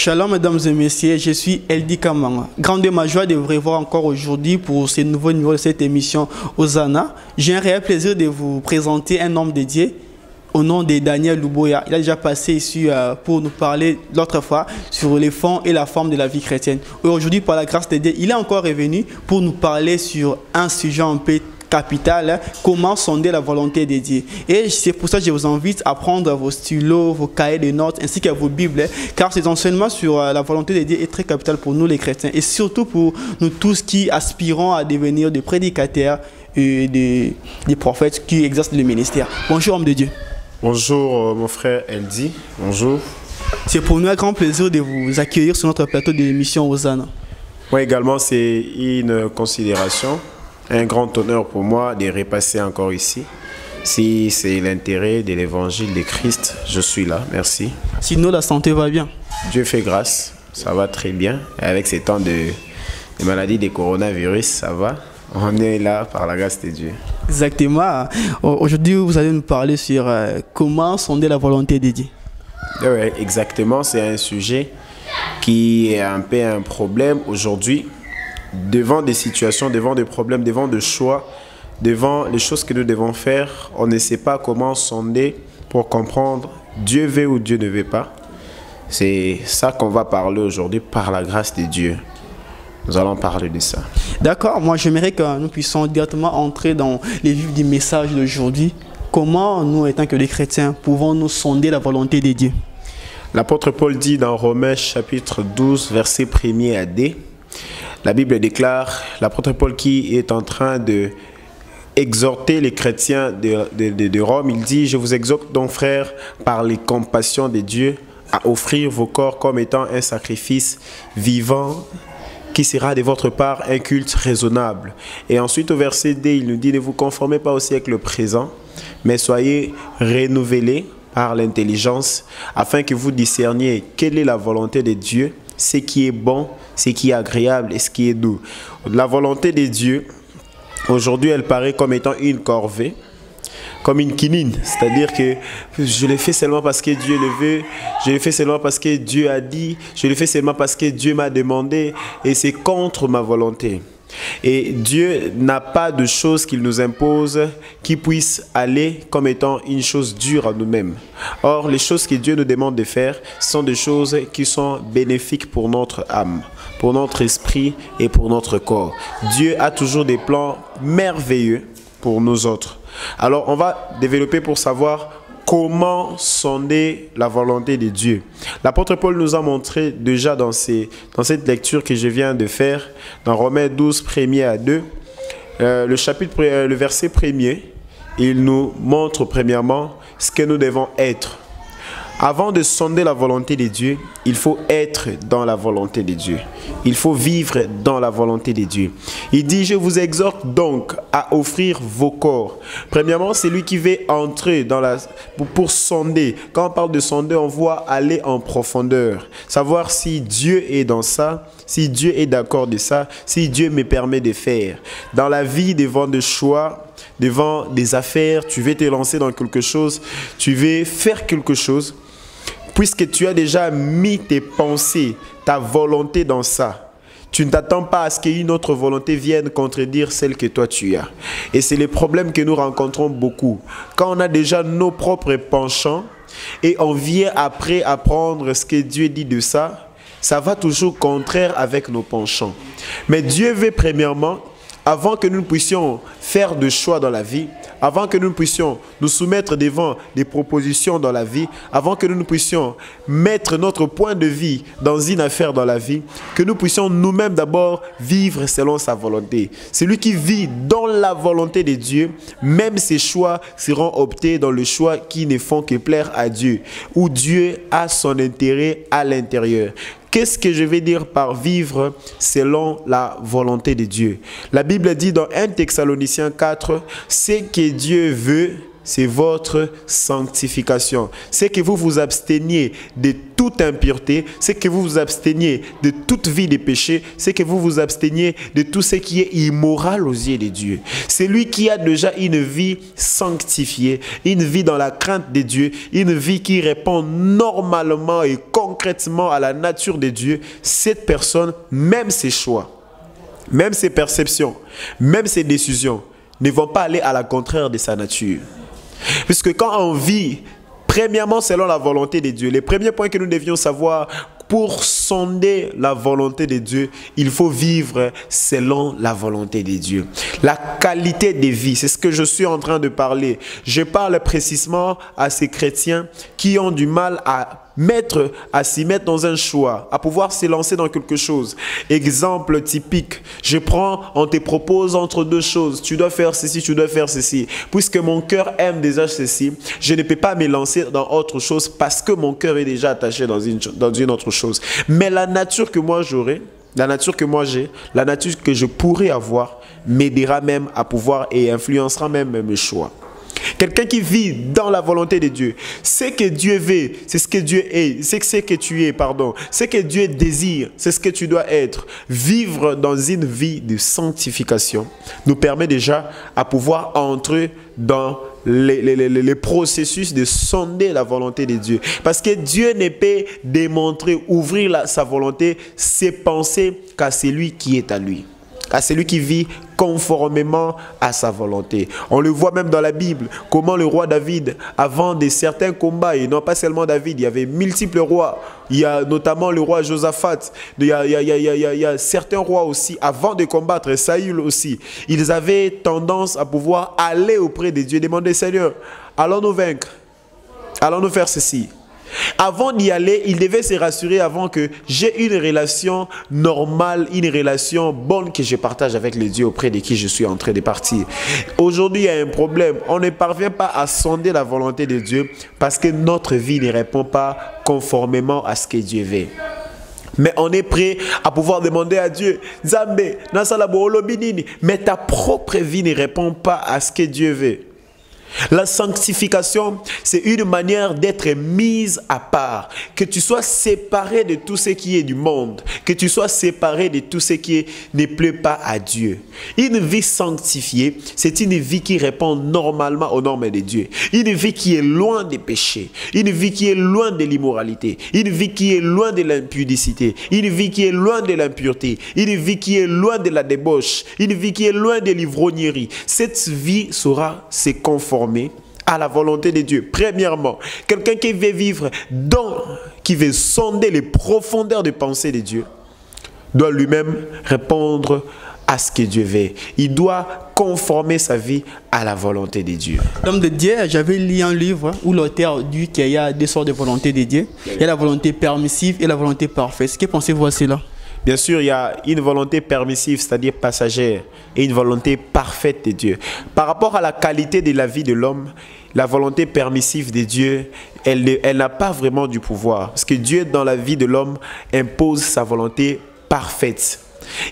Shalom mesdames et messieurs, je suis Eldi Kamanga. Grande ma joie de vous revoir encore aujourd'hui pour ce nouveau numéro de cette émission Hosanna. J'ai un réel plaisir de vous présenter un homme dédié au nom de Daniel Luboya. Il a déjà passé ici pour nous parler l'autre fois sur les fonds et la forme de la vie chrétienne. Aujourd'hui, par la grâce de Dieu, il est encore revenu pour nous parler sur un sujet un peu capital, comment sonder la volonté de Dieu. Et c'est pour ça que je vous invite à prendre vos stylos, vos cahiers de notes ainsi que vos Bibles, car cet enseignement sur la volonté de Dieu est très capital pour nous les chrétiens et surtout pour nous tous qui aspirons à devenir des prédicateurs et des prophètes qui exercent le ministère. Bonjour homme de Dieu. Bonjour mon frère Eldi, bonjour. C'est pour nous un grand plaisir de vous accueillir sur notre plateau de l'émission Hosanna. Moi également, c'est une considération, un grand honneur pour moi de repasser encore ici. Si c'est l'intérêt de l'évangile de Christ, je suis là, merci. Sinon la santé va bien. Dieu fait grâce, ça va très bien. Et avec ces temps de maladie de coronavirus, ça va. On est là par la grâce de Dieu. Exactement. Aujourd'hui, vous allez nous parler sur comment sonder la volonté de Dieu. Oui, exactement. C'est un sujet qui est un peu un problème aujourd'hui. Devant des situations, devant des problèmes, devant des choix, devant les choses que nous devons faire, on ne sait pas comment sonder pour comprendre Dieu veut ou Dieu ne veut pas. C'est ça qu'on va parler aujourd'hui par la grâce de Dieu. Nous allons parler de ça. D'accord, moi j'aimerais que nous puissions directement entrer dans les vifs du message d'aujourd'hui. Comment nous, étant que les chrétiens, pouvons-nous sonder la volonté de Dieu? L'apôtre Paul dit dans Romains chapitre 12, verset 1er à D, la Bible déclare, l'apôtre Paul qui est en train de exhorter les chrétiens de Rome, il dit « Je vous exhorte donc frères, par les compassions de Dieu, à offrir vos corps comme étant un sacrifice vivant, qui sera de votre part un culte raisonnable. » Et ensuite au verset D, il nous dit « Ne vous conformez pas au siècle présent, mais soyez renouvelés par l'intelligence, afin que vous discerniez quelle est la volonté de Dieu, ce qui est bon, ce qui est agréable et ce qui est doux. » La volonté de Dieu, aujourd'hui, elle paraît comme étant une corvée, comme une quinine, c'est-à-dire que je le fais seulement parce que Dieu le veut, je le fais seulement parce que Dieu a dit, je le fais seulement parce que Dieu m'a demandé et c'est contre ma volonté. Et Dieu n'a pas de choses qu'il nous impose qui puissent aller comme étant une chose dure à nous-mêmes. Or, les choses que Dieu nous demande de faire sont des choses qui sont bénéfiques pour notre âme, pour notre esprit et pour notre corps. Dieu a toujours des plans merveilleux pour nous autres. Alors, on va développer pour savoir comment sonder la volonté de Dieu. L'apôtre Paul nous a montré déjà dans cette lecture que je viens de faire, dans Romains 12, 1er à 2, le verset 1er, il nous montre premièrement ce que nous devons être. Avant de sonder la volonté de Dieu, il faut être dans la volonté de Dieu. Il faut vivre dans la volonté de Dieu. Il dit, je vous exhorte donc à offrir vos corps. Premièrement, c'est lui qui veut entrer pour sonder. Quand on parle de sonder, on voit aller en profondeur. Savoir si Dieu est dans ça, si Dieu est d'accord de ça, si Dieu me permet de faire. Dans la vie, devant des choix, devant des affaires, tu veux te lancer dans quelque chose, tu veux faire quelque chose. Puisque tu as déjà mis tes pensées, ta volonté dans ça, tu ne t'attends pas à ce qu'une autre volonté vienne contredire celle que toi tu as. Et c'est le problème que nous rencontrons beaucoup. Quand on a déjà nos propres penchants et on vient après apprendre ce que Dieu dit de ça, ça va toujours contraire avec nos penchants. Mais Dieu veut premièrement, avant que nous puissions faire de choix dans la vie, avant que nous puissions nous soumettre devant des propositions dans la vie, avant que nous puissions mettre notre point de vie dans une affaire dans la vie, que nous puissions nous-mêmes d'abord vivre selon sa volonté. Celui qui vit dans la volonté de Dieu, même ses choix seront optés dans le choix qui ne font que plaire à Dieu, où Dieu a son intérêt à l'intérieur. Qu'est-ce que je vais dire par vivre selon la volonté de Dieu? La Bible dit dans 1 Thessaloniciens 4, ce que Dieu veut, c'est votre sanctification. C'est que vous vous absteniez de toute impureté, c'est que vous vous absteniez de toute vie de péché, c'est que vous vous absteniez de tout ce qui est immoral aux yeux de Dieu. C'est lui qui a déjà une vie sanctifiée, une vie dans la crainte de Dieu, une vie qui répond normalement et concrètement à la nature de Dieu. Cette personne, même ses choix, même ses perceptions, même ses décisions, ne vont pas aller à la contraire de sa nature. Puisque quand on vit, premièrement, selon la volonté de Dieu, les premiers points que nous devions savoir, pour sonder la volonté de Dieu, il faut vivre selon la volonté de Dieu. La qualité de vie, c'est ce que je suis en train de parler. Je parle précisément à ces chrétiens qui ont du mal à s'y mettre dans un choix, à pouvoir se lancer dans quelque chose. Exemple typique, on te propose entre deux choses, tu dois faire ceci, tu dois faire ceci. Puisque mon cœur aime déjà ceci, je ne peux pas me lancer dans autre chose parce que mon cœur est déjà attaché dans une autre chose. Mais la nature que moi j'aurai, la nature que moi j'ai, la nature que je pourrais avoir, m'aidera même à pouvoir et influencera même mes choix. Quelqu'un qui vit dans la volonté de Dieu, c'est que Dieu veut, c'est ce que Dieu est, c'est ce que tu es, pardon, c'est que Dieu désire, c'est ce que tu dois être. Vivre dans une vie de sanctification nous permet déjà à pouvoir entrer dans les processus de sonder la volonté de Dieu. Parce que Dieu ne peut démontrer, ouvrir sa volonté, ses pensées qu'à celui qui est à lui, à celui qui vit conformément à sa volonté. On le voit même dans la Bible, comment le roi David, avant de certains combats, et non pas seulement David, il y avait multiples rois, il y a notamment le roi Josaphat, il y a certains rois aussi, avant de combattre, Saül aussi, ils avaient tendance à pouvoir aller auprès de Dieu, demander, Seigneur, allons-nous vaincre, allons-nous faire ceci. Avant d'y aller, il devait se rassurer avant que j'ai une relation normale, une relation bonne que je partage avec le Dieu auprès de qui je suis en train de partir. Aujourd'hui, il y a un problème. On ne parvient pas à sonder la volonté de Dieu parce que notre vie ne répond pas conformément à ce que Dieu veut. Mais on est prêt à pouvoir demander à Dieu, Zambé, mais ta propre vie ne répond pas à ce que Dieu veut. La sanctification, c'est une manière d'être mise à part, que tu sois séparé de tout ce qui est du monde, que tu sois séparé de tout ce qui ne plaît pas à Dieu. Une vie sanctifiée, c'est une vie qui répond normalement aux normes de Dieu. Une vie qui est loin des péchés, une vie qui est loin de l'immoralité, une vie qui est loin de l'impudicité, une vie qui est loin de l'impureté, une vie qui est loin de la débauche, une vie qui est loin de l'ivrognerie. Cette vie saura se conformer à la volonté de Dieu. Premièrement, quelqu'un qui veut vivre qui veut sonder les profondeurs des pensées de Dieu, doit lui-même répondre à ce que Dieu veut. Il doit conformer sa vie à la volonté de Dieu. L'homme de Dieu, j'avais lu un livre où l'auteur dit qu'il y a deux sortes de volonté de Dieu. Il y a la volonté permissive et la volonté parfaite. Que pensez-vous à cela? Bien sûr, il y a une volonté permissive, c'est-à-dire passagère, et une volonté parfaite de Dieu. Par rapport à la qualité de la vie de l'homme, la volonté permissive de Dieu, elle n'a pas vraiment du pouvoir. Parce que Dieu, dans la vie de l'homme, impose sa volonté parfaite.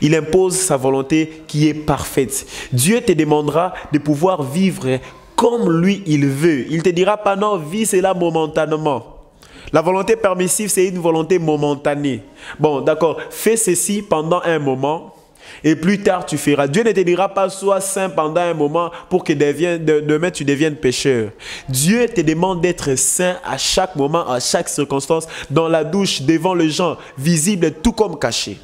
Il impose sa volonté qui est parfaite. Dieu te demandera de pouvoir vivre comme lui, il veut. Il ne te dira pas non, vis cela momentanément. La volonté permissive, c'est une volonté momentanée. Bon, d'accord, fais ceci pendant un moment et plus tard tu feras. Dieu ne te dira pas sois saint pendant un moment pour que demain tu deviennes pécheur. Dieu te demande d'être saint à chaque moment, à chaque circonstance, dans la douche, devant les gens, visible tout comme caché.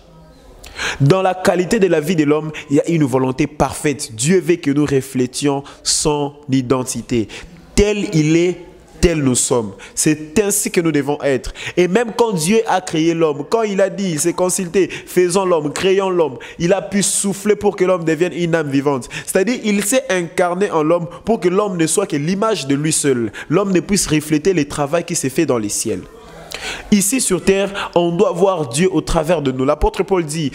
Dans la qualité de la vie de l'homme, il y a une volonté parfaite. Dieu veut que nous reflétions son identité. Tel il est, tel nous sommes. C'est ainsi que nous devons être. Et même quand Dieu a créé l'homme, quand il a dit, il s'est consulté, faisons l'homme, créons l'homme, il a pu souffler pour que l'homme devienne une âme vivante. C'est-à-dire, il s'est incarné en l'homme pour que l'homme ne soit que l'image de lui seul. L'homme ne puisse refléter le travail qui s'est fait dans les ciels. Ici sur terre, on doit voir Dieu au travers de nous. L'apôtre Paul dit,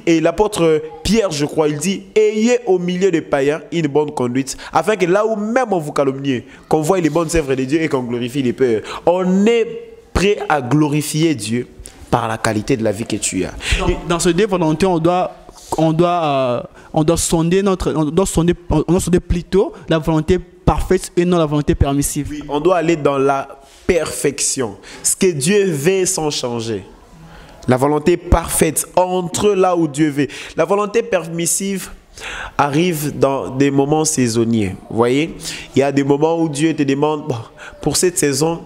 et l'apôtre Pierre, je crois, il dit, ayez au milieu des païens une bonne conduite, afin que là où même on vous calomnie, qu'on voie les bonnes œuvres de Dieu et qu'on glorifie les peurs. On est prêt à glorifier Dieu par la qualité de la vie que tu as. Dans ce deux volontés, on doit sonder plutôt la volonté parfaite et non la volonté permissive. Oui, on doit aller dans la perfection. Ce que Dieu veut sans changer. La volonté parfaite entre là où Dieu veut. La volonté permissive arrive dans des moments saisonniers. Vous voyez, il y a des moments où Dieu te demande, bon, pour cette saison,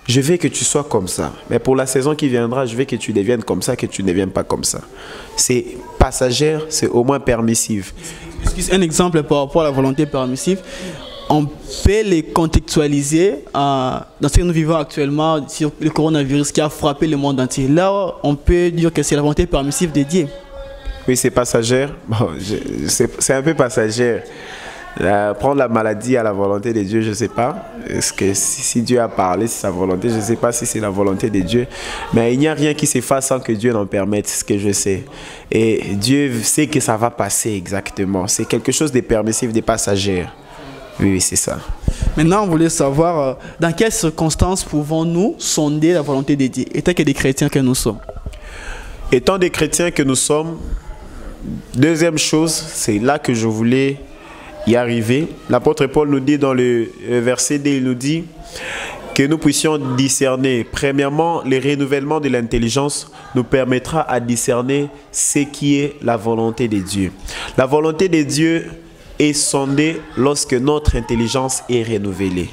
je veux que tu sois comme ça. Mais pour la saison qui viendra, je veux que tu deviennes comme ça, que tu ne deviennes pas comme ça. C'est passagère, c'est au moins permissif. Un exemple par rapport à la volonté permissive, on peut les contextualiser dans ce que nous vivons actuellement sur le coronavirus qui a frappé le monde entier. Là, on peut dire que c'est la volonté permissive de Dieu. Oui, c'est passagère. Bon, c'est un peu passagère. Prendre la maladie à la volonté de Dieu, je ne sais pas. Est-ce que si Dieu a parlé, c'est sa volonté, je ne sais pas si c'est la volonté de Dieu. Mais il n'y a rien qui se fasse sans que Dieu n'en permette, c'est ce que je sais. Et Dieu sait que ça va passer exactement. C'est quelque chose de permissif, de passagère. Oui, c'est ça. Maintenant, on voulait savoir dans quelles circonstances pouvons-nous sonder la volonté de Dieu, étant que des chrétiens que nous sommes. Étant des chrétiens que nous sommes, deuxième chose, c'est là que je voulais y arriver. L'apôtre Paul nous dit dans le verset D, il nous dit que nous puissions discerner. Premièrement, le renouvellement de l'intelligence nous permettra à discerner ce qui est la volonté de Dieu. La volonté de Dieu est sondée lorsque notre intelligence est renouvelée.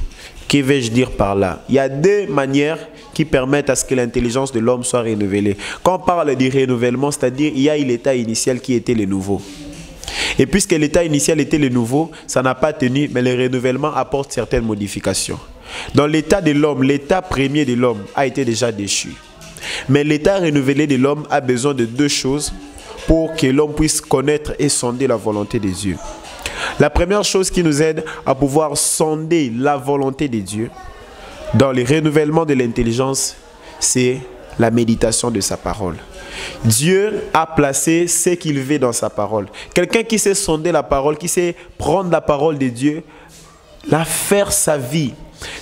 Que vais-je dire par là? Il y a deux manières qui permettent à ce que l'intelligence de l'homme soit renouvelée. Quand on parle du renouvellement, c'est-à-dire il y a l'état initial qui était le nouveau. Et puisque l'état initial était le nouveau, ça n'a pas tenu, mais le renouvellement apporte certaines modifications. Dans l'état de l'homme, l'état premier de l'homme a été déjà déchu. Mais l'état renouvelé de l'homme a besoin de deux choses pour que l'homme puisse connaître et sonder la volonté de Dieu. La première chose qui nous aide à pouvoir sonder la volonté de Dieu dans le renouvellement de l'intelligence, c'est la méditation de sa parole. Dieu a placé ce qu'il veut dans sa parole. Quelqu'un qui sait sonder la parole, qui sait prendre la parole de Dieu, la faire sa vie.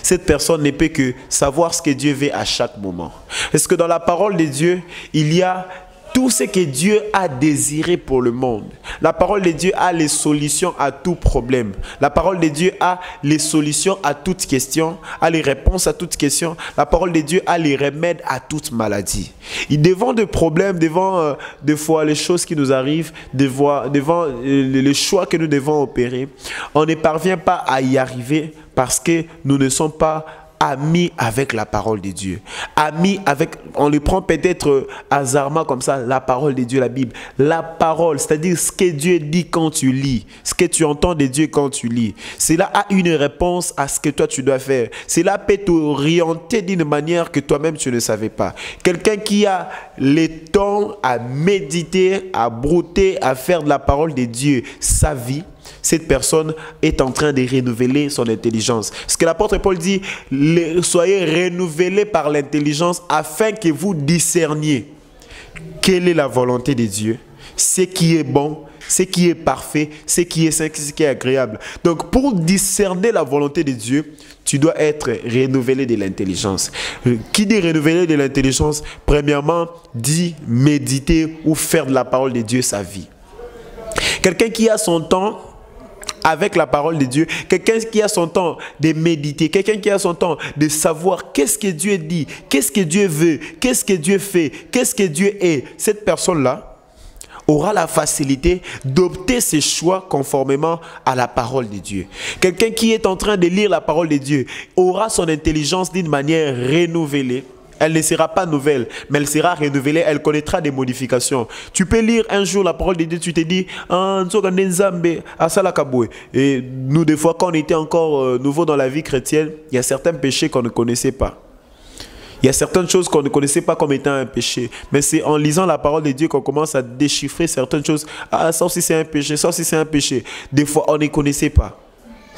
Cette personne ne peut que savoir ce que Dieu veut à chaque moment. Parce que dans la parole de Dieu, il y a tout ce que Dieu a désiré pour le monde. La parole de Dieu a les solutions à tout problème. La parole de Dieu a les solutions à toutes questions, a les réponses à toutes questions. La parole de Dieu a les remèdes à toute maladie. Et devant des problèmes, devant des fois les choses qui nous arrivent, devant les choix que nous devons opérer, on ne parvient pas à y arriver parce que nous ne sommes pas amis avec la parole de Dieu. Amis avec, on le prend peut-être hasardement comme ça, la parole de Dieu, la Bible. La parole, c'est-à-dire ce que Dieu dit quand tu lis, ce que tu entends de Dieu quand tu lis. Cela a une réponse à ce que toi tu dois faire. Cela peut t'orienter d'une manière que toi-même tu ne savais pas. Quelqu'un qui a le temps à méditer, à brouter, à faire de la parole de Dieu sa vie, cette personne est en train de renouveler son intelligence. Ce que l'apôtre Paul dit, soyez renouvelés par l'intelligence afin que vous discerniez quelle est la volonté de Dieu, ce qui est bon, ce qui est parfait, ce qui est sain, ce qui est agréable. Donc pour discerner la volonté de Dieu, tu dois être renouvelé de l'intelligence. Qui dit renouveler de l'intelligence? Premièrement, dit méditer ou faire de la parole de Dieu sa vie. Quelqu'un qui a son temps avec la parole de Dieu, quelqu'un qui a son temps de méditer, quelqu'un qui a son temps de savoir qu'est-ce que Dieu dit, qu'est-ce que Dieu veut, qu'est-ce que Dieu fait, qu'est-ce que Dieu est. Cette personne-là aura la facilité d'opter ses choix conformément à la parole de Dieu. Quelqu'un qui est en train de lire la parole de Dieu aura son intelligence d'une manière renouvelée. Elle ne sera pas nouvelle, mais elle sera renouvelée, elle connaîtra des modifications. Tu peux lire un jour la parole de Dieu, tu te dis, et nous, des fois, quand on était encore nouveau dans la vie chrétienne, il y a certains péchés qu'on ne connaissait pas. Il y a certaines choses qu'on ne connaissait pas comme étant un péché. Mais c'est en lisant la parole de Dieu qu'on commence à déchiffrer certaines choses. Ah, ça aussi c'est un péché, ça aussi c'est un péché. Des fois, on ne connaissait pas.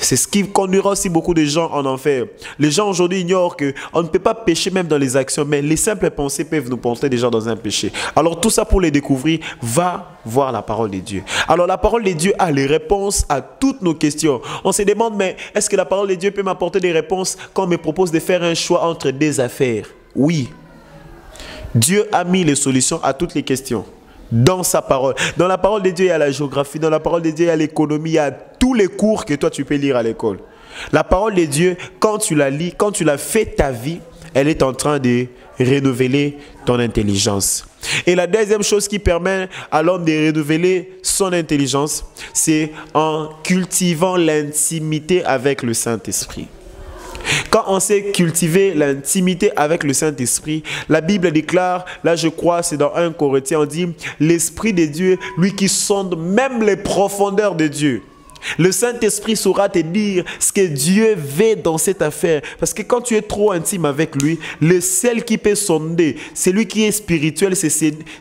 C'est ce qui conduira aussi beaucoup de gens en enfer. Les gens aujourd'hui ignorent qu'on ne peut pas pécher même dans les actions, mais les simples pensées peuvent nous porter déjà dans un péché. Alors tout ça pour les découvrir, va voir la parole de Dieu. Alors la parole de Dieu a les réponses à toutes nos questions. On se demande, mais est-ce que la parole de Dieu peut m'apporter des réponses quand on me propose de faire un choix entre des affaires? Oui. Dieu a mis les solutions à toutes les questions. Dans sa parole. Dans la parole de Dieu, il y a la géographie. Dans la parole de Dieu, il y a l'économie. Il y a tous les cours que toi, tu peux lire à l'école. La parole de Dieu, quand tu la lis, quand tu la fais ta vie, elle est en train de renouveler ton intelligence. Et la deuxième chose qui permet à l'homme de renouveler son intelligence, c'est en cultivant l'intimité avec le Saint-Esprit. Quand on sait cultiver l'intimité avec le Saint-Esprit, la Bible déclare, là je crois c'est dans 1 Corinthiens, on dit l'Esprit de Dieu, lui qui sonde même les profondeurs de Dieu. Le Saint-Esprit saura te dire ce que Dieu veut dans cette affaire. Parce que quand tu es trop intime avec lui, le seul qui peut sonder, c'est lui qui est spirituel, c'est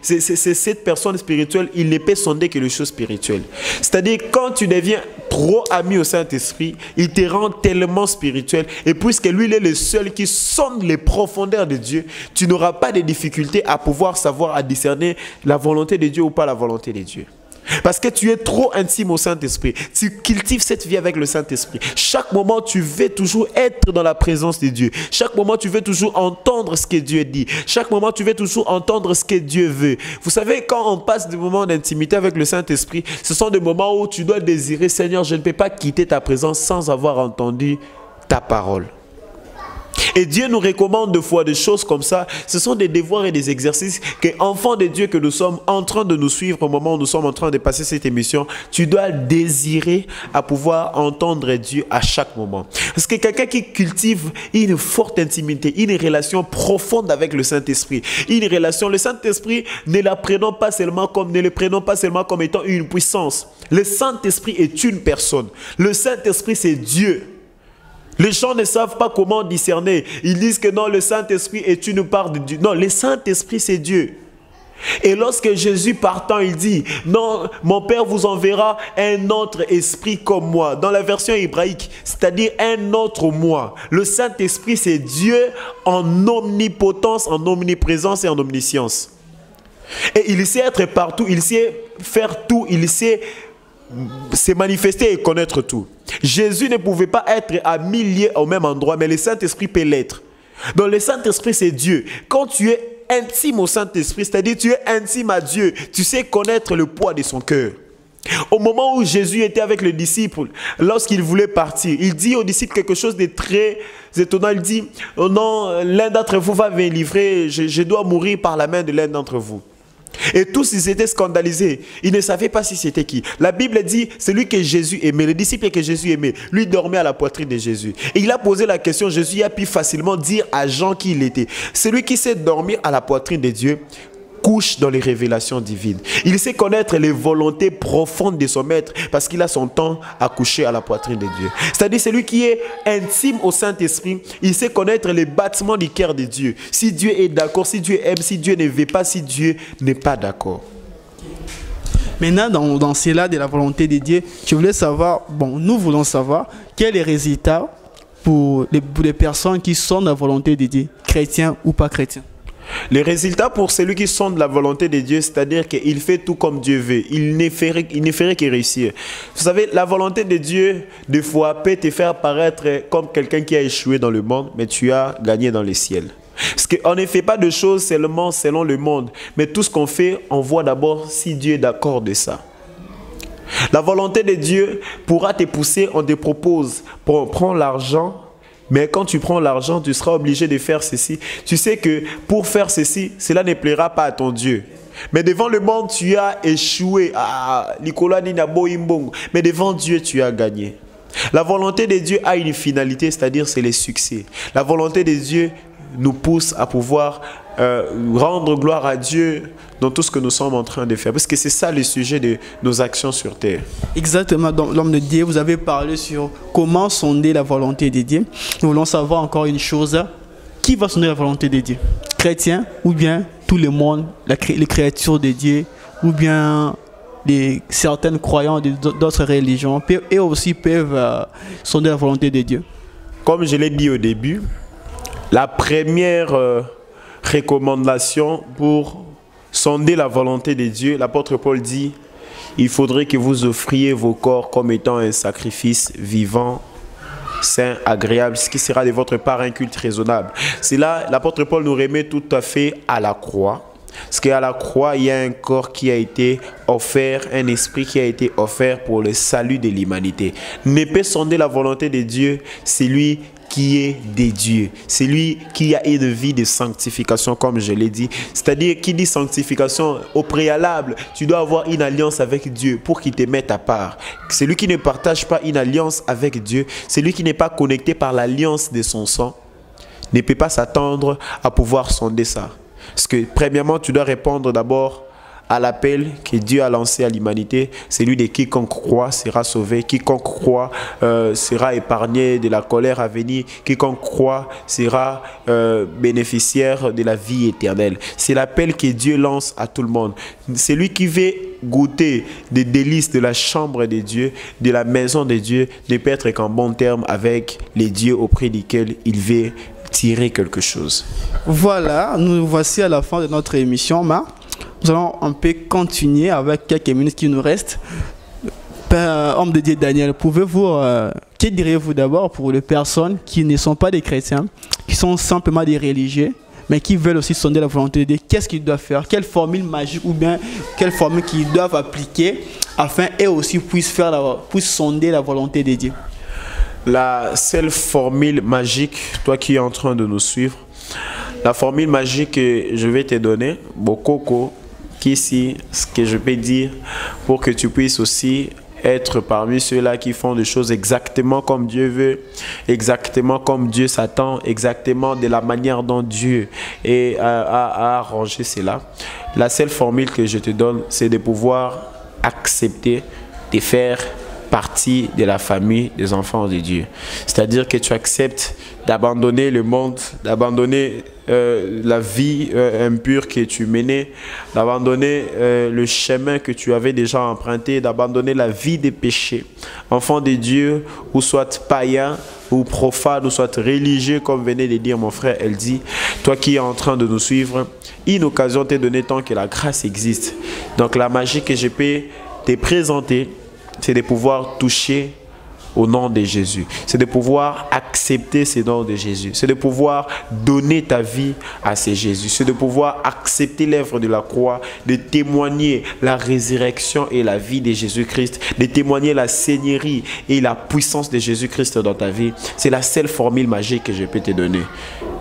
cette personne spirituelle, il ne peut sonder que les choses spirituelles. C'est-à-dire quand tu deviens trop ami au Saint-Esprit, il te rend tellement spirituel. Et puisque lui, il est le seul qui sonde les profondeurs de Dieu, tu n'auras pas de difficulté à pouvoir savoir, à discerner la volonté de Dieu ou pas la volonté de Dieu. Parce que tu es trop intime au Saint-Esprit. Tu cultives cette vie avec le Saint-Esprit. Chaque moment, tu veux toujours être dans la présence de Dieu. Chaque moment, tu veux toujours entendre ce que Dieu dit. Chaque moment, tu veux toujours entendre ce que Dieu veut. Vous savez, quand on passe des moments d'intimité avec le Saint-Esprit, ce sont des moments où tu dois désirer, Seigneur, je ne peux pas quitter ta présence sans avoir entendu ta parole. Et Dieu nous recommande de fois des choses comme ça. Ce sont des devoirs et des exercices que, enfants de Dieu que nous sommes en train de nous suivre au moment où nous sommes en train de passer cette émission, tu dois désirer à pouvoir entendre Dieu à chaque moment. Parce que quelqu'un qui cultive une forte intimité, une relation profonde avec le Saint-Esprit, une relation, le Saint-Esprit, ne le prenons pas seulement comme étant une puissance. Le Saint-Esprit est une personne. Le Saint-Esprit, c'est Dieu. Les gens ne savent pas comment discerner. Ils disent que non, le Saint-Esprit est une part de Dieu. Non, le Saint-Esprit, c'est Dieu. Et lorsque Jésus partant, il dit, non, mon Père vous enverra un autre esprit comme moi. Dans la version hébraïque, c'est-à-dire un autre moi. Le Saint-Esprit, c'est Dieu en omnipotence, en omniprésence et en omniscience. Et il sait être partout, il sait faire tout, il sait se manifester et connaître tout. Jésus ne pouvait pas être à 1000 lieues au même endroit, mais le Saint-Esprit peut l'être. Donc le Saint-Esprit, c'est Dieu. Quand tu es intime au Saint-Esprit, c'est-à-dire tu es intime à Dieu, tu sais connaître le poids de son cœur. Au moment où Jésus était avec les disciples, lorsqu'il voulait partir, il dit aux disciples quelque chose de très étonnant. Il dit, oh non, l'un d'entre vous va me livrer, je dois mourir par la main de l'un d'entre vous. Et tous ils étaient scandalisés. Ils ne savaient pas si c'était qui. La Bible dit, celui que Jésus aimait, le disciple que Jésus aimait, lui dormait à la poitrine de Jésus. Et il a posé la question, Jésus a pu facilement dire à Jean qui il était. Celui qui sait dormir à la poitrine de Dieu couche dans les révélations divines. Il sait connaître les volontés profondes de son maître parce qu'il a son temps à coucher à la poitrine de Dieu. C'est-à-dire celui qui est intime au Saint-Esprit, il sait connaître les battements du cœur de Dieu. Si Dieu est d'accord, si Dieu aime, si Dieu ne veut pas, si Dieu n'est pas d'accord. Maintenant, dans cela de la volonté de Dieu, je voulais savoir, nous voulons savoir quels sont les résultats pour les personnes qui sont dans la volonté de Dieu, chrétiens ou pas chrétiens. Les résultats pour celui qui sonde la volonté de Dieu, c'est-à-dire qu'il fait tout comme Dieu veut. Il ne ferait que réussir. Vous savez, la volonté de Dieu, des fois, peut te faire paraître comme quelqu'un qui a échoué dans le monde, mais tu as gagné dans les ciels. Parce qu'on ne fait pas de choses seulement selon le monde, mais tout ce qu'on fait, on voit d'abord si Dieu est d'accord de ça. La volonté de Dieu pourra te pousser, on te propose, prends l'argent. Mais quand tu prends l'argent, tu seras obligé de faire ceci. Tu sais que pour faire ceci, cela ne plaira pas à ton Dieu. Mais devant le monde, tu as échoué. Mais devant Dieu, tu as gagné. La volonté de Dieu a une finalité, c'est-à-dire c'est le succès. La volonté de Dieu nous pousse à pouvoir rendre gloire à Dieu dans tout ce que nous sommes en train de faire. Parce que c'est ça le sujet de nos actions sur terre. Exactement, dans l'homme de Dieu, vous avez parlé sur comment sonder la volonté de Dieu. Nous voulons savoir encore une chose. Qui va sonder la volonté de Dieu? Chrétiens ou bien tout le monde, les créatures de Dieu, ou bien certaines croyants d'autres religions et aussi peuvent sonder la volonté de Dieu? Comme je l'ai dit au début, la première recommandation pour sonder la volonté de Dieu, l'apôtre Paul dit, il faudrait que vous offriez vos corps comme étant un sacrifice vivant, saint, agréable, ce qui sera de votre part un culte raisonnable. C'est là, l'apôtre Paul nous remet tout à fait à la croix. Parce qu'à la croix, il y a un corps qui a été offert, un esprit qui a été offert pour le salut de l'humanité. Ne peut sonder la volonté de Dieu, c'est lui qui est des dieux. C'est lui qui a une vie de sanctification, comme je l'ai dit. C'est-à-dire, qui dit sanctification, au préalable, tu dois avoir une alliance avec Dieu pour qu'il te mette à part. Celui qui ne partage pas une alliance avec Dieu, celui qui n'est pas connecté par l'alliance de son sang, ne peut pas s'attendre à pouvoir sonder ça. Parce que, premièrement, tu dois répondre d'abord à l'appel que Dieu a lancé à l'humanité. Celui de quiconque croit sera sauvé, quiconque croit sera épargné de la colère à venir, quiconque croit sera bénéficiaire de la vie éternelle. C'est l'appel que Dieu lance à tout le monde. Celui qui veut goûter des délices de la chambre de Dieu, de la maison de Dieu, ne peut être qu'en bon terme avec les dieux auprès desquels il veut tirer quelque chose. Voilà, nous voici à la fin de notre émission, Nous allons un peu continuer avec quelques minutes qui nous restent. Père, homme de Dieu Daniel, pouvez-vous, que diriez-vous d'abord pour les personnes qui ne sont pas des chrétiens, qui sont simplement des religieux, mais qui veulent aussi sonder la volonté de Dieu? Qu'est-ce qu'ils doivent faire? Quelle formule magique ou bien quelle formule qu'ils doivent appliquer afin eux aussi puissent sonder la volonté de Dieu? La seule formule magique, toi qui es en train de nous suivre, la formule magique que je vais te donner, Bokoko, qu'ici, ce que je peux dire pour que tu puisses aussi être parmi ceux-là qui font des choses exactement comme Dieu veut, exactement comme Dieu s'attend, exactement de la manière dont Dieu a arrangé cela. La seule formule que je te donne, c'est de pouvoir accepter de faire partie de la famille des enfants de Dieu. C'est-à-dire que tu acceptes d'abandonner le monde, d'abandonner la vie impure que tu menais, d'abandonner le chemin que tu avais déjà emprunté, d'abandonner la vie des péchés. Enfant de Dieu, ou soit païen, ou profane, ou soit religieux, comme venait de dire mon frère, elle dit, toi qui es en train de nous suivre, une occasion t'est donnée tant que la grâce existe. Donc la magie que je peux te présenter, c'est de pouvoir toucher au nom de Jésus. C'est de pouvoir accepter ce nom de Jésus. C'est de pouvoir donner ta vie à ce Jésus. C'est de pouvoir accepter l'œuvre de la croix, de témoigner la résurrection et la vie de Jésus-Christ, de témoigner la seigneurie et la puissance de Jésus-Christ dans ta vie. C'est la seule formule magique que je peux te donner.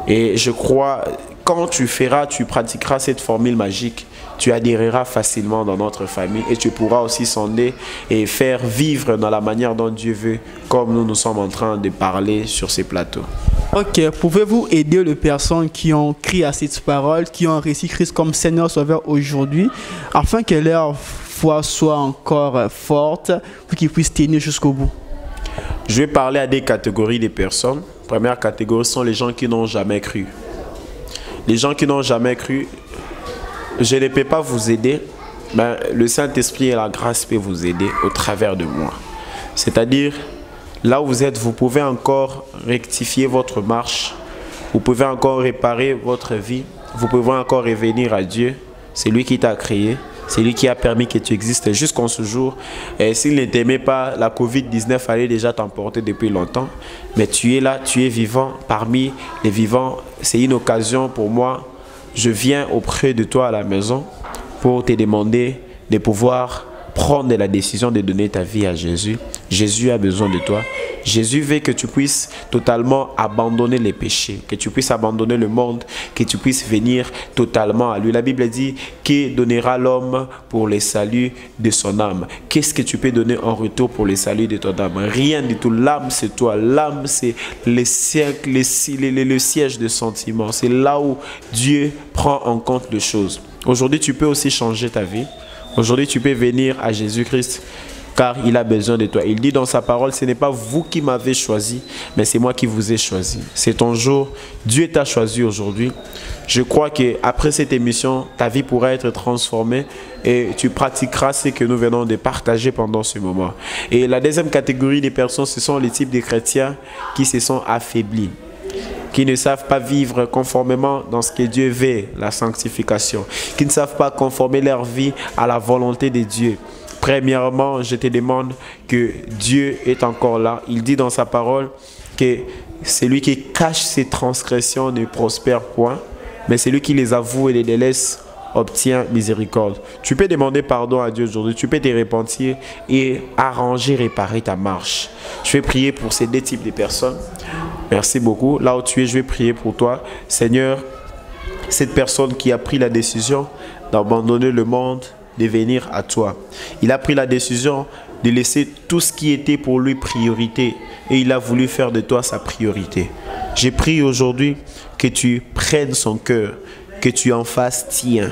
Et je crois, quand tu pratiqueras cette formule magique, tu adhéreras facilement dans notre famille et tu pourras aussi sonder et faire vivre dans la manière dont Dieu veut, comme nous sommes en train de parler sur ces plateaux. Ok, pouvez-vous aider les personnes qui ont crié à cette parole, qui ont reçu Christ comme Seigneur Sauveur aujourd'hui, afin que leur foi soit encore forte, pour qu'ils puissent tenir jusqu'au bout? Je vais parler à des catégories de personnes. La première catégorie sont les gens qui n'ont jamais cru. Les gens qui n'ont jamais cru, je ne peux pas vous aider, mais le Saint-Esprit et la grâce peuvent vous aider au travers de moi. C'est-à-dire, là où vous êtes, vous pouvez encore rectifier votre marche, vous pouvez encore réparer votre vie, vous pouvez encore revenir à Dieu. C'est lui qui t'a créé, c'est lui qui a permis que tu existes jusqu'en ce jour. Et s'il ne t'aimait pas, la Covid-19 allait déjà t'emporter depuis longtemps. Mais tu es là, tu es vivant parmi les vivants. C'est une occasion pour moi. Je viens auprès de toi à la maison pour te demander de pouvoir prendre la décision de donner ta vie à Jésus. Jésus a besoin de toi. Jésus veut que tu puisses totalement abandonner les péchés, que tu puisses abandonner le monde, que tu puisses venir totalement à lui. La Bible dit qu'il donnera l'homme pour le salut de son âme. Qu'est-ce que tu peux donner en retour pour le salut de ton âme? Rien du tout. L'âme, c'est toi. L'âme, c'est le siège de sentiments. C'est là où Dieu prend en compte les choses. Aujourd'hui, tu peux aussi changer ta vie. Aujourd'hui, tu peux venir à Jésus-Christ car il a besoin de toi. Il dit dans sa parole, ce n'est pas vous qui m'avez choisi, mais c'est moi qui vous ai choisi. C'est ton jour. Dieu t'a choisi aujourd'hui. Je crois qu'après cette émission, ta vie pourra être transformée et tu pratiqueras ce que nous venons de partager pendant ce moment. Et la deuxième catégorie des personnes, ce sont les types de chrétiens qui se sont affaiblis, qui ne savent pas vivre conformément dans ce que Dieu veut, la sanctification, qui ne savent pas conformer leur vie à la volonté de Dieu. Premièrement, je te demande que Dieu est encore là. Il dit dans sa parole que celui qui cache ses transgressions ne prospère point, mais celui qui les avoue et les délaisse obtient miséricorde. Tu peux demander pardon à Dieu aujourd'hui. Tu peux te repentir et arranger, réparer ta marche. Je vais prier pour ces deux types de personnes. Merci beaucoup. Là où tu es, je vais prier pour toi. Seigneur, cette personne qui a pris la décision d'abandonner le monde, de venir à toi. Il a pris la décision de laisser tout ce qui était pour lui priorité et il a voulu faire de toi sa priorité. J'ai prié aujourd'hui que tu prennes son cœur, que tu en fasses tien,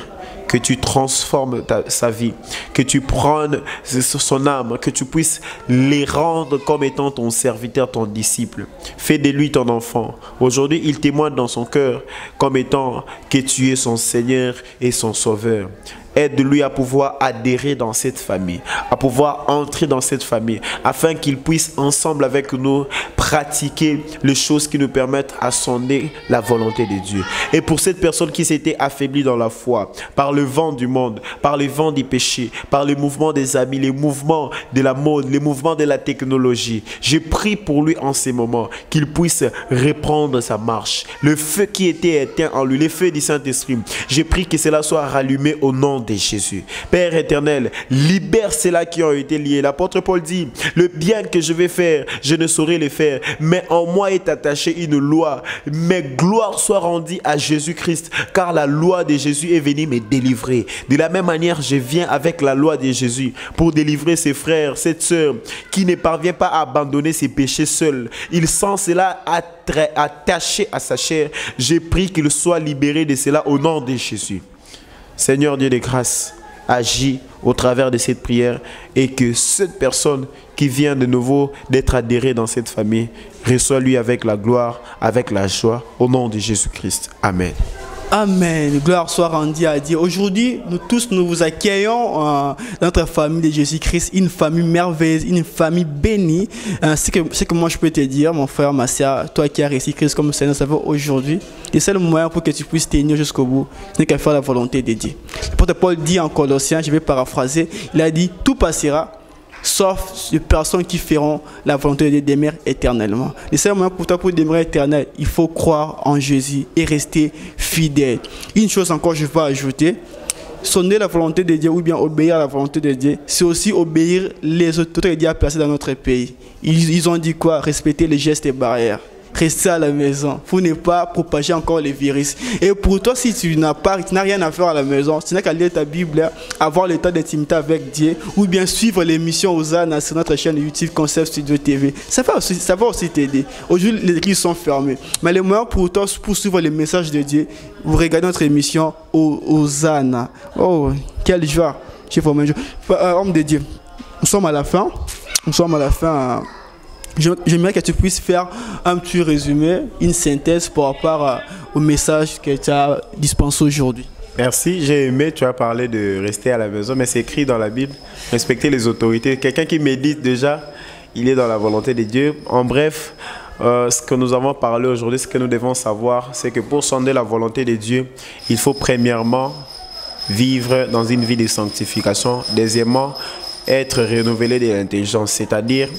que tu transformes sa vie, que tu prennes son âme, que tu puisses les rendre comme étant ton serviteur, ton disciple. Fais de lui ton enfant. Aujourd'hui, il témoigne dans son cœur comme étant que tu es son Seigneur et son Sauveur. Aide-lui à pouvoir adhérer dans cette famille, à pouvoir entrer dans cette famille, afin qu'il puisse ensemble avec nous pratiquer les choses qui nous permettent à sonder la volonté de Dieu. Et pour cette personne qui s'était affaiblie dans la foi, par le vent du monde, par le vent du péché, par les mouvements des amis, les mouvements de la mode, les mouvements de la technologie, je prie pour lui en ces moments, qu'il puisse reprendre sa marche. Le feu qui était éteint en lui, le feu du Saint-Esprit, je prie que cela soit rallumé au nom de Jésus. Père éternel, libère ceux-là qui ont été liés. L'apôtre Paul dit, le bien que je vais faire, je ne saurais le faire, mais en moi est attachée une loi. Mais gloire soit rendue à Jésus-Christ, car la loi de Jésus est venue me délivrer. De la même manière, je viens avec la loi de Jésus pour délivrer ses frères, cette sœur qui ne parvient pas à abandonner ses péchés seul. Il sent cela attaché à sa chair. Je prie qu'il soit libéré de cela au nom de Jésus. Seigneur Dieu de grâce, agis au travers de cette prière et que cette personne qui vient de nouveau d'être adhérée dans cette famille reçoit lui avec la gloire, avec la joie, au nom de Jésus-Christ. Amen. Amen. Gloire soit rendue à Dieu. Aujourd'hui, nous tous, nous vous accueillons dans notre famille de Jésus-Christ, une famille merveilleuse, une famille bénie. Ce que moi je peux te dire, mon frère, ma soeur, toi qui as reçu Christ comme Seigneur Sauveur aujourd'hui, le seul moyen pour que tu puisses tenir jusqu'au bout, ce n'est qu'à faire la volonté de Dieu. L'apôtre Paul dit en Colossiens, je vais paraphraser, il a dit, tout passera, sauf les personnes qui feront la volonté de Dieu demeurer éternellement. Le seul moyen pour toi pour demeurer éternel, il faut croire en Jésus et rester fidèle. Une chose encore, je vais ajouter, sonner la volonté de Dieu ou bien obéir à la volonté de Dieu, c'est aussi obéir les autorités que Dieu a placées dans notre pays. Ils ont dit quoi? Respecter les gestes et barrières. Rester à la maison pour ne pas propager encore les virus. Et pour toi, si tu n'as rien à faire à la maison, tu n'as qu'à lire ta Bible, avoir le temps d'intimité avec Dieu, ou bien suivre l'émission Hosanna sur notre chaîne YouTube Concept Studio TV. Ça va aussi t'aider. Aujourd'hui, les églises sont fermées. Mais le moyen pour toi, pour suivre les messages de Dieu, vous regardez notre émission Hosanna. Oh, quelle joie. J'ai vraiment une joie. Homme de Dieu, nous sommes à la fin. J'aimerais que tu puisses faire un petit résumé, une synthèse par rapport au message que tu as dispensé aujourd'hui. Merci, j'ai aimé, tu as parlé de rester à la maison, mais c'est écrit dans la Bible, respecter les autorités. Quelqu'un qui médite déjà, il est dans la volonté de Dieu. En bref, ce que nous avons parlé aujourd'hui, ce que nous devons savoir, c'est que pour sonder la volonté de Dieu, il faut premièrement vivre dans une vie de sanctification. Deuxièmement, être renouvelé de l'intelligence, c'est-à-dire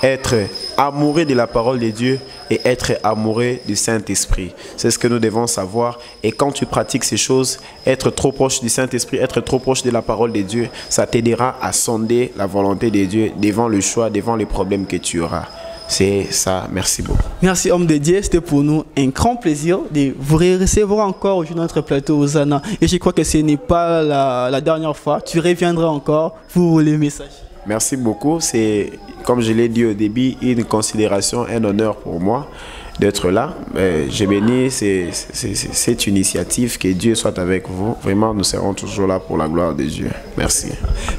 être amoureux de la parole de Dieu et être amoureux du Saint-Esprit. C'est ce que nous devons savoir. Et quand tu pratiques ces choses, être trop proche du Saint-Esprit, être trop proche de la parole de Dieu, ça t'aidera à sonder la volonté de Dieu devant le choix, devant les problèmes que tu auras. C'est ça, merci beaucoup. Merci homme de Dieu, c'était pour nous un grand plaisir de vous recevoir encore aujourd'hui dans notre plateau Hosanna. Et je crois que ce n'est pas la dernière fois, tu reviendras encore pour les messages. Merci beaucoup, c'est comme je l'ai dit au début, une considération, un honneur pour moi d'être là. Je bénis cette initiative, que Dieu soit avec vous. Vraiment, nous serons toujours là pour la gloire de Dieu. Merci.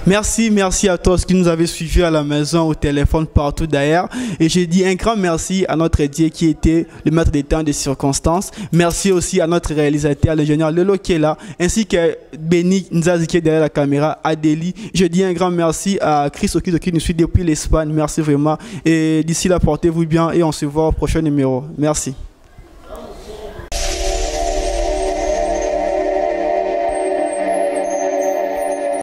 Merci à tous qui nous avez suivis à la maison, au téléphone, partout d'ailleurs. Et je dis un grand merci à notre Dieu qui était le maître des temps et des circonstances. Merci aussi à notre réalisateur, l'ingénieur Lelo qui est là, ainsi que Béni Nzazi qui est derrière la caméra, Adélie. Je dis un grand merci à Chris Okido qui nous suit depuis l'Espagne. Merci vraiment. Et d'ici là, portez-vous bien et on se voit au prochain numéro. Merci.